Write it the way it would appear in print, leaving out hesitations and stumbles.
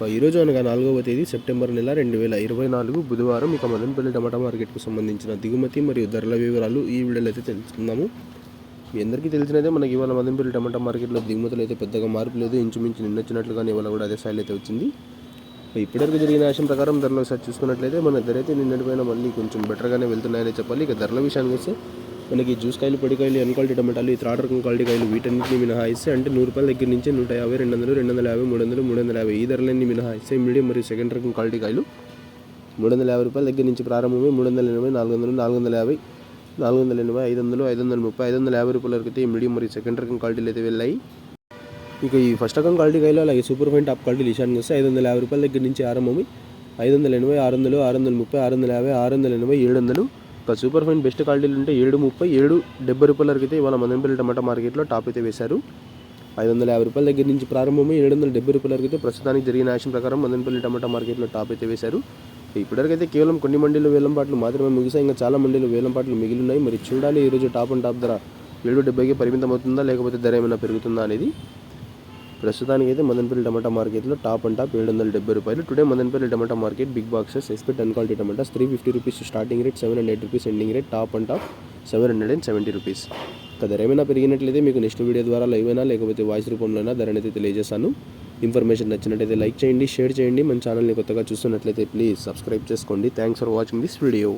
ఈరోజు అనగా 4వ తేదీ సెప్టెంబర్ నెల 2024 బుధవారం ఇక మదనపల్లి టమాటా మార్కెట్కు సంబంధించిన దిగుమతి మరియు ధరల వివరాలు ఈ వీడియోలో అయితే తెలుసుకుందాము. మీ అందరికీ తెలిసినదే మనకి ఇవాళ మదనపల్లి టమాటా మార్కెట్లో దిగుమతులు అయితే పెద్దగా మార్పు లేదు, ఇంచుమించు నిన్న వచ్చినట్లుగానే ఇవాళ కూడా అదే స్థాయిలో అయితే వచ్చింది. ఇప్పటివరకు జరిగిన ఆశయం ప్రకారం ధరలు ఒకసారి చూసుకున్నట్లయితే మన ధర అయితే నిన్నటిపైన మళ్ళీ కొంచెం బెటర్గానే వెళ్తున్నాయని చెప్పాలి. ఇక ధరల విషయానికి వస్తే మనకి జ్యూస్ కాయలు, పొడికాయలు, ఎన్ క్వాలిటీ టమాటాలు, ఈ థర్డ్ రకం క్వాలిటీ కాయలు వీటన్నిటిని మినహాయిస్తే అంటే ₹100 దగ్గర నుంచి 150, 200, 250, 300, 350 ఈ ధరలన్నీ మినహాయిస్తే మీడియం మరియు సెకండ్ రకం క్వాలిటీ కాయలు ₹350 దగ్గర నుంచి ప్రారంభమై 380, 400, 450, 480, 500, 530, ₹550 వరకు అయితే మీడియం మరియు సెకండ్ రకం క్వాలిటీలు అయితే వెళ్ళాయి. ఇక ఈ ఫస్ట్ రకం క్వాలిటీ కాయలు అలాగే సూపర్ ఫైన్ టాప్ క్వాలిటీ విషయానికి వస్తే ₹550 దగ్గర నుంచి ఆరంభమై 580, 600, 630, 650, 680, 700. ఒక సూపర్ ఫైన్ బెస్ట్ క్వాలిటీలు ఉంటే ₹730, ₹770 వరకు అయితే ఇవాళ మదనపల్లి టమాటా మార్కెట్లో టాప్ అయితే వేశారు. ₹550 దగ్గర నుంచి ప్రారంభమై ₹770 వరకు అయితే ప్రస్తుతానికి జరిగిన యాక్షన్ ప్రకారం మదనపల్లి టమాటా మార్కెట్లో టాప్ అయితే వేశారు. ఇప్పటివరకు అయితే కేవలం కొన్ని మండీలు వేలంపాట్లు మాత్రమే ముగిసాయి, ఇంకా చాలా మండీలు వేలంపాట్లు మిగిలి ఉన్నాయి. మరి చూడాలి ఈరోజు టాప్ అండ్ టాప్ ధర 770కి పరిమితం అవుతుందా లేకపోతే ధర ఏమైనా పెరుగుతుందా అనేది. ప్రస్తుతానికి అయితే మదనపల్లి టమాటా మార్కెట్లో top and top ₹770. Today Madanapalle tomato market big boxes expect an quality tomatoes ₹350 starting rate, ₹708 ending rate, top and top ₹770. ఇక ధర ఏమైనా పెరిగినట్లయితే మీకు నెక్స్ట్ వీడియో ద్వారా లైవ్ అయినా లేకపోతే వాయిస్ రూపంలో అయినా ధర అయితే తెలియజేస్తాను. ఇన్ఫర్మేషన్ నచ్చినట్లయితే లైక్ చేయండి, షేర్ చేయండి. మన ఛానల్ని కొత్తగా చూస్తున్నట్లయితే ప్లీజ్ సబ్స్క్రైబ్ చేసుకోండి. Thanks for watching this video.